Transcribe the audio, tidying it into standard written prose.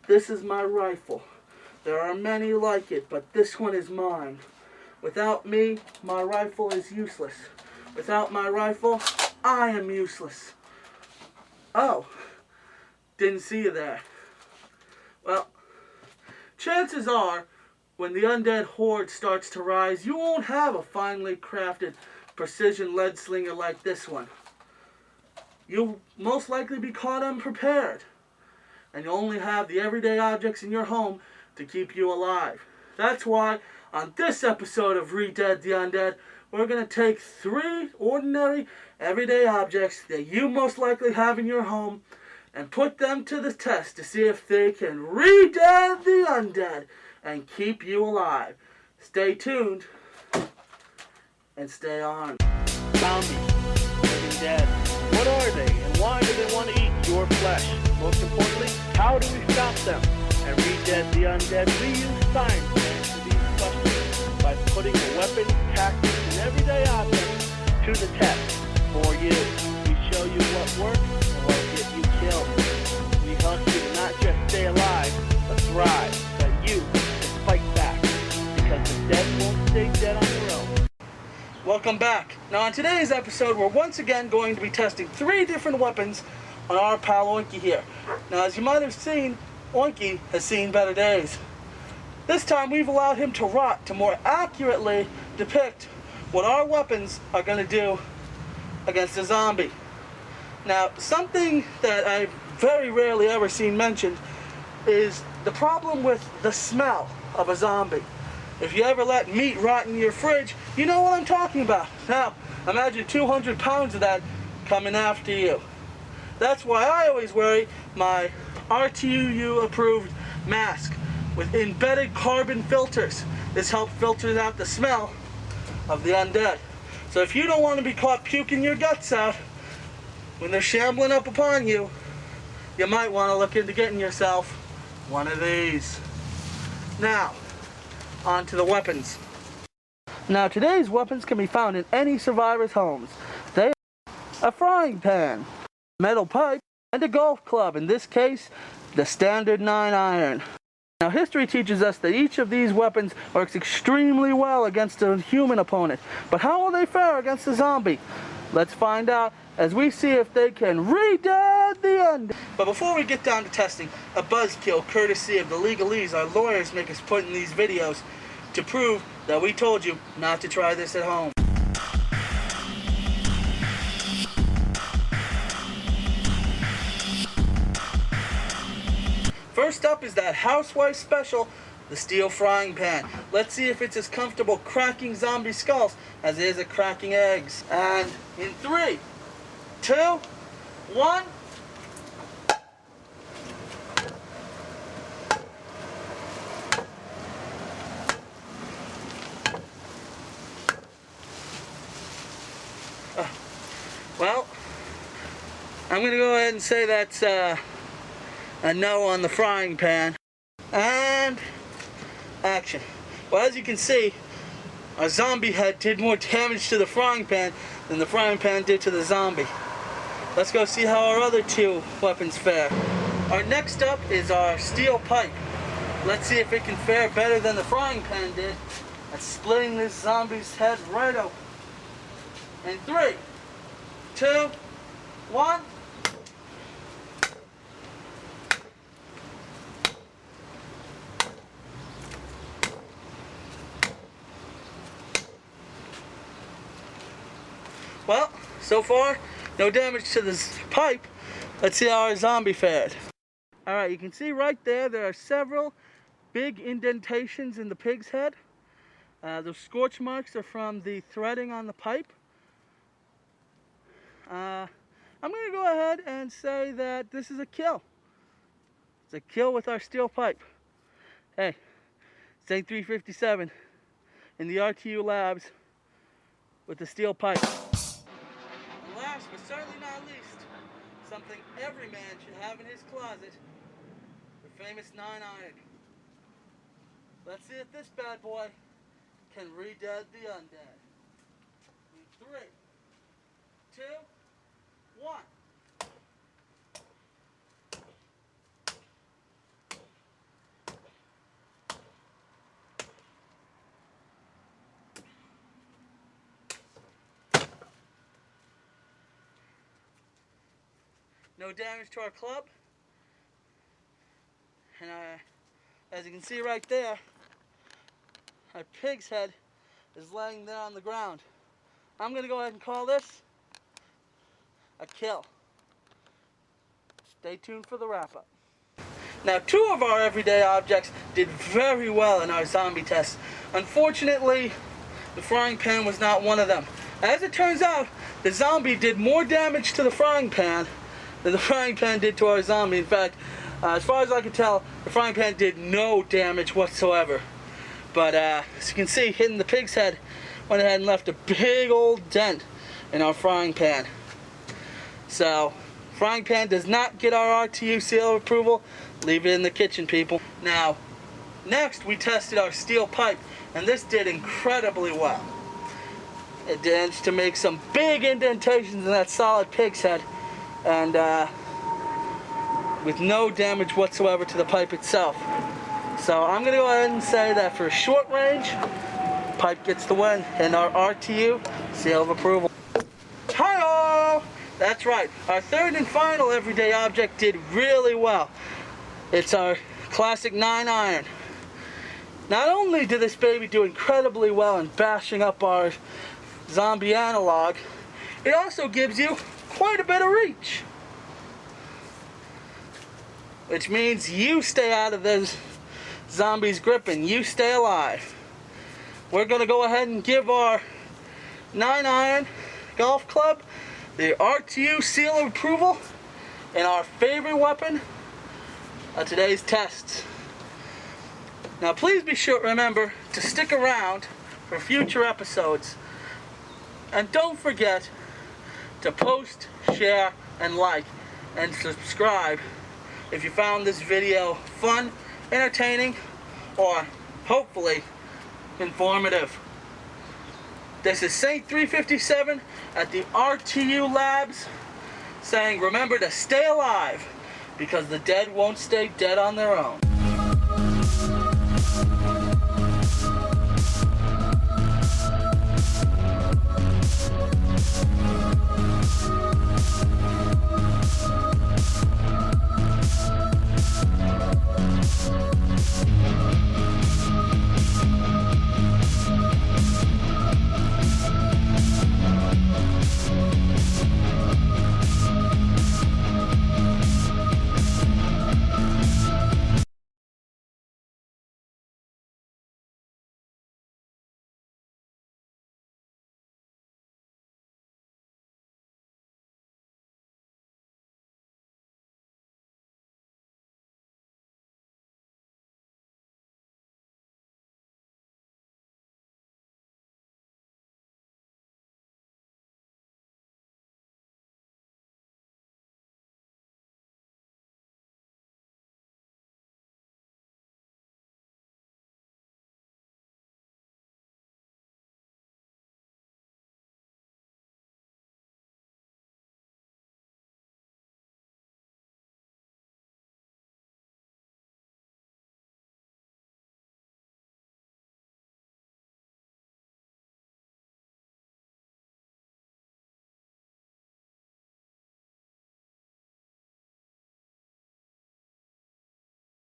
This is my rifle. There are many like it, but this one is mine. Without me, my rifle is useless. Without my rifle, I am useless. Oh, didn't see you there. Well, chances are, when the undead horde starts to rise, you won't have a finely crafted precision lead slinger like this one. You'll most likely be caught unprepared, and you'll only have the everyday objects in your home to keep you alive. That's why, on this episode of REDEAD the Undead, we're going to take 3 ordinary, everyday objects that you most likely have in your home and put them to the test to see if they can REDEAD the Undead and keep you alive. Stay tuned and stay on. Zombies, living dead. What are they and why do they want to eat your flesh? Most importantly, how do we stop them? And REDEAD the Undead, we use science to answer these questions by putting the weapons, tactics, and everyday objects to the test for you. We show you what works and what will get you killed. We help you to not just stay alive, but thrive, so that you can fight back, because the dead won't stay dead on their own. Welcome back. Now on today's episode, we're once again going to be testing 3 different weapons on our pal Oinky here. Now as you might have seen, Oinky has seen better days. This time we've allowed him to rot to more accurately depict what our weapons are going to do against a zombie. Now, something that I've very rarely ever seen mentioned is the problem with the smell of a zombie. If you ever let meat rot in your fridge, you know what I'm talking about. Now, imagine 200 pounds of that coming after you. That's why I always wear my RTUU approved mask with embedded carbon filters. This helps filter out the smell of the undead. So if you don't want to be caught puking your guts out when they're shambling up upon you, you might want to look into getting yourself one of these. Now, on to the weapons. Now today's weapons can be found in any survivor's homes. They are a frying pan, metal pipe, and a golf club, in this case, the standard 9-iron. Now history teaches us that each of these weapons works extremely well against a human opponent. But how will they fare against a zombie? Let's find out as we see if they can REDEAD the Undead. But before we get down to testing, a buzzkill courtesy of the legalese our lawyers make us put in these videos to prove that we told you not to try this at home. First up is that housewife special, the steel frying pan. Let's see if it's as comfortable cracking zombie skulls as it is at cracking eggs. And in 3, 2, 1. Well, I'm going to go ahead and say that's a no on the frying pan. And action. Well, as you can see, our zombie head did more damage to the frying pan than the frying pan did to the zombie. Let's go see how our other 2 weapons fare. Our next up is our steel pipe. Let's see if it can fare better than the frying pan did at splitting this zombie's head right open. In 3, 2, 1. Well, so far, no damage to this pipe. Let's see how our zombie fared. Alright, you can see right there are several big indentations in the pig's head. The scorch marks are from the threading on the pipe. I'm going to go ahead and say that this is a kill. It's a kill with our steel pipe. Hey, it's 357 in the RTU labs with the steel pipe. And last but certainly not least, something every man should have in his closet, the famous 9-iron. Let's see if this bad boy can REDEAD the Undead. In 3, 2, 1. No damage to our club. And as you can see right there, our pig's head is laying there on the ground. I'm going to go ahead and call this a kill. Stay tuned for the wrap-up. Now, 2 of our everyday objects did very well in our zombie test. Unfortunately, the frying pan was not one of them. As it turns out, the zombie did more damage to the frying pan than the frying pan did to our zombie. In fact, as far as I can tell, the frying pan did no damage whatsoever. But as you can see, hitting the pig's head went ahead and left a big old dent in our frying pan. So, frying pan does not get our RTU seal of approval. Leave it in the kitchen, people. Now, next we tested our steel pipe, and this did incredibly well. It managed to make some big indentations in that solid pig's head, and with no damage whatsoever to the pipe itself. So I'm going to go ahead and say that for short range, pipe gets the win, and our RTU seal of approval. Hi-oh! That's right, our third and final everyday object did really well. It's our classic 9-iron. Not only did this baby do incredibly well in bashing up our zombie analog, it also gives you quite a bit of reach. Which means you stay out of those zombies' grip and you stay alive. We're going to go ahead and give our 9-iron golf club the RTU seal of approval and our favorite weapon of today's tests. Now please be sure, remember to stick around for future episodes, and don't forget to post, share, and like, and subscribe if you found this video fun, entertaining, or hopefully informative. This is Saint 357 at the RTU Labs saying remember to stay alive, because the dead won't stay dead on their own.